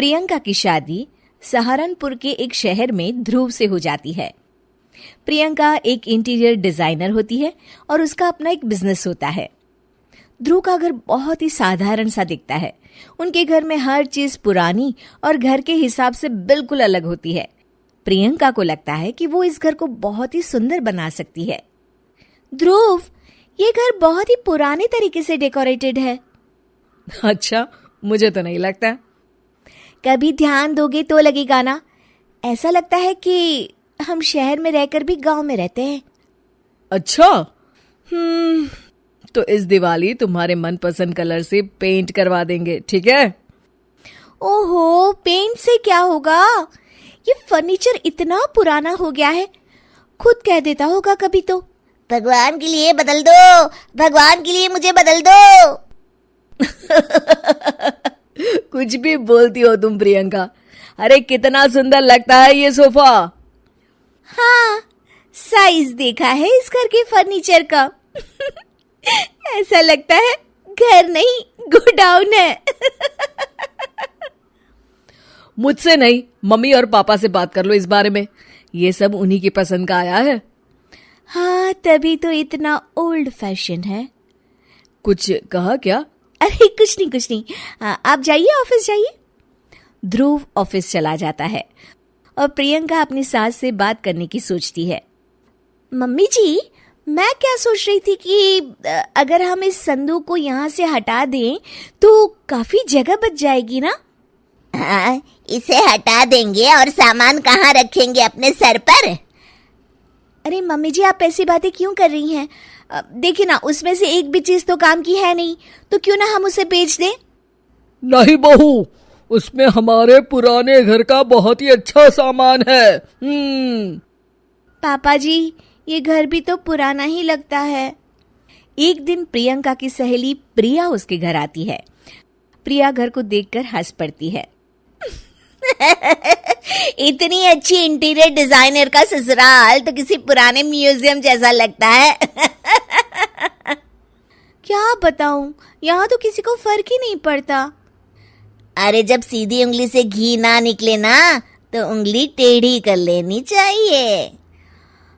प्रियंका की शादी सहारनपुर के एक शहर में ध्रुव से हो जाती है। प्रियंका एक इंटीरियर डिजाइनर होती है और उसका अपना एक बिजनेस होता है। ध्रुव का घर बहुत ही साधारण सा दिखता है। उनके घर में हर चीज पुरानी और घर के हिसाब से बिल्कुल अलग होती है। प्रियंका को लगता है कि वो इस घर को बहुत ही सुंदर बना सकती है। ध्रुव, ये घर बहुत ही पुराने तरीके से डेकोरेटेड है। अच्छा, मुझे तो नहीं लगता। कभी ध्यान दोगे तो लगेगा ना। ऐसा लगता है कि हम शहर में रहकर भी गांव में रहते हैं। अच्छा, तो इस दिवाली तुम्हारे मनपसंद कलर से पेंट करवा देंगे, ठीक है? ओहो, पेंट से क्या होगा? ये फर्नीचर इतना पुराना हो गया है, खुद कह देता होगा कभी तो, भगवान के लिए बदल दो, भगवान के लिए मुझे बदल दो। कुछ भी बोलती हो तुम प्रियंका। अरे कितना सुंदर लगता है ये सोफा। हाँ, साइज देखा है इस घर के फर्नीचर का। ऐसा लगता है घर नहीं गोडाउन है। मुझसे नहीं, मम्मी और पापा से बात कर लो इस बारे में। ये सब उन्हीं की पसंद का आया है। हाँ, तभी तो इतना ओल्ड फैशन है। कुछ कहा क्या? अरे कुछ नहीं। आप जाइए, ऑफिस जाइए। ध्रुव ऑफिस चला जाता है और प्रियंका अपनी सास से बात करने की सोचती है। मम्मी जी, मैं क्या सोच रही थी कि अगर हम इस संदूक को यहाँ से हटा दें तो काफी जगह बच जाएगी ना। हाँ, इसे हटा देंगे और सामान कहाँ रखेंगे? अपने सर पर? अरे मम्मी जी, आप ऐसी बातें क्यों कर रही हैं? देखिए ना, उसमें से एक भी चीज तो काम की है नहीं, तो क्यों ना हम उसे बेच दें। नहीं बहू, उसमें हमारे पुराने घर का बहुत ही अच्छा सामान है। पापा जी, ये घर भी तो पुराना ही लगता है। एक दिन प्रियंका की सहेली प्रिया उसके घर आती है। प्रिया घर को देखकर हंस पड़ती है। इतनी अच्छी इंटीरियर डिजाइनर का ससुराल तो किसी पुराने म्यूजियम जैसा लगता है। क्या बताऊं, यहाँ तो किसी को फर्क ही नहीं पड़ता। अरे जब सीधी उंगली से घी ना निकले ना, तो उंगली टेढ़ी कर लेनी चाहिए।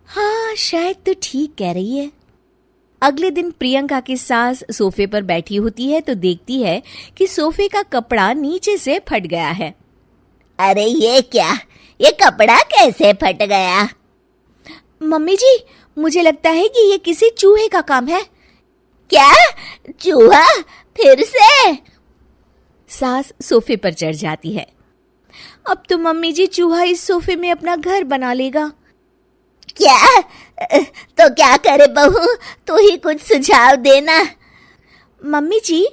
हाँ, शायद तो ठीक कह रही है। अगले दिन प्रियंका की सास सोफे पर बैठी होती है तो देखती है कि सोफे का कपड़ा नीचे से फट गया है। अरे ये क्या, ये कपड़ा कैसे फट गया? मम्मी जी, मुझे लगता है कि ये किसी चूहे का काम है। क्या? चूहा? फिर से? सास सोफे पर चढ़ जाती है। अब तो मम्मी जी चूहा इस सोफे में अपना घर बना लेगा। क्या? तो क्या करे बहू, तू ही कुछ सुझाव देना। मम्मी जी,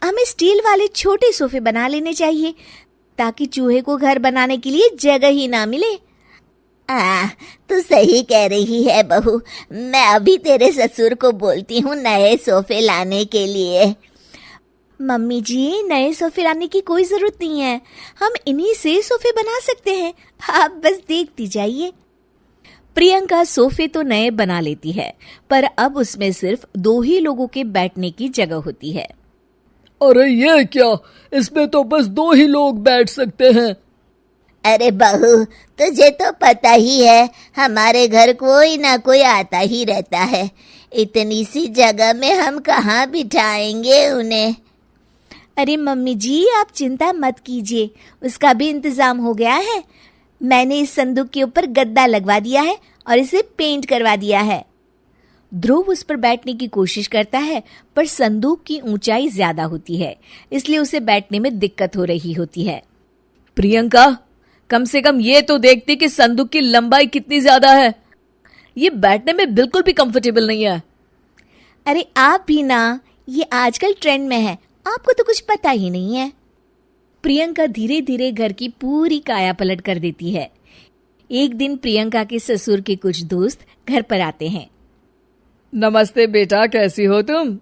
हमें स्टील वाले छोटे सोफे बना लेने चाहिए ताकि चूहे को घर बनाने के लिए जगह ही ना मिले। तू सही कह रही है बहू। मैं अभी तेरे ससुर को बोलती हूँ नए सोफे लाने के लिए। मम्मी जी, नए सोफे लाने की कोई जरूरत नहीं है, हम इन्हीं से सोफे बना सकते हैं। आप बस देखती जाइए। प्रियंका सोफे तो नए बना लेती है, पर अब उसमें सिर्फ 2 ही लोगों के बैठने की जगह होती है। अरे ये क्या, इसमें तो बस 2 ही लोग बैठ सकते हैं। अरे बहू, तुझे तो पता ही है, हमारे घर कोई ना कोई आता ही रहता है। इतनी सी जगह में हम कहाँ बिठाएंगे उन्हें? अरे मम्मी जी, आप चिंता मत कीजिए, उसका भी इंतजाम हो गया है। मैंने इस संदूक के ऊपर गद्दा लगवा दिया है और इसे पेंट करवा दिया है। ध्रुव उस पर बैठने की कोशिश करता है, पर संदूक की ऊंचाई ज्यादा होती है, इसलिए उसे बैठने में दिक्कत हो रही होती है। प्रियंका, कम से कम ये तो देखती कि संदूक की लंबाई कितनी ज्यादा है। ये बैठने में बिल्कुल भी कंफर्टेबल नहीं है। अरे आप भी ना, ये आजकल ट्रेंड में है, आपको तो कुछ पता ही नहीं है। प्रियंका धीरे धीरे घर की पूरी काया पलट कर देती है। एक दिन प्रियंका के ससुर के कुछ दोस्त घर पर आते हैं। नमस्ते बेटा, कैसी हो तुम?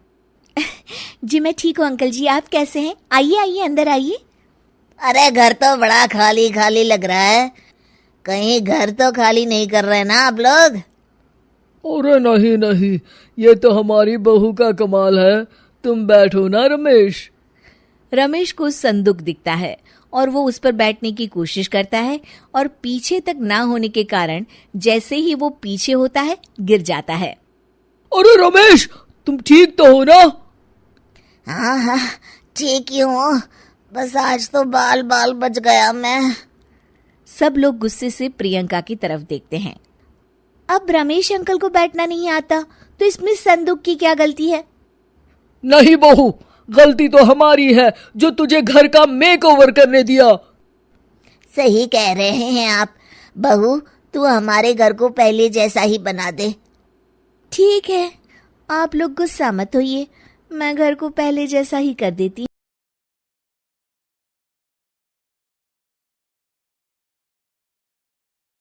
जी मैं ठीक हूँ अंकल जी, आप कैसे हैं? आइए आइए, अंदर आइए। अरे घर तो बड़ा खाली खाली लग रहा है, कहीं घर तो खाली नहीं कर रहे ना आप लोग? अरे नहीं, ये तो हमारी बहू का कमाल है। तुम बैठो ना रमेश। रमेश को संदूक दिखता है और वो उस पर बैठने की कोशिश करता है और पीछे तक ना होने के कारण जैसे ही वो पीछे होता है गिर जाता है। अरे रमेश, तुम ठीक तो हो ना? हाँ हाँ, ठीक ही हूँ, बस आज तो बाल बाल बच गया मैं। सब लोग गुस्से से प्रियंका की तरफ देखते हैं। अब रमेश अंकल को बैठना नहीं आता तो इसमें संदूक की क्या गलती है? नहीं बहू, गलती तो हमारी है जो तुझे घर का मेकओवर करने दिया। सही कह रहे हैं आप। बहू, तू हमारे घर को पहले जैसा ही बना दे। ठीक है, आप लोग गुस्सा मत होइए, मैं घर को पहले जैसा ही कर देती।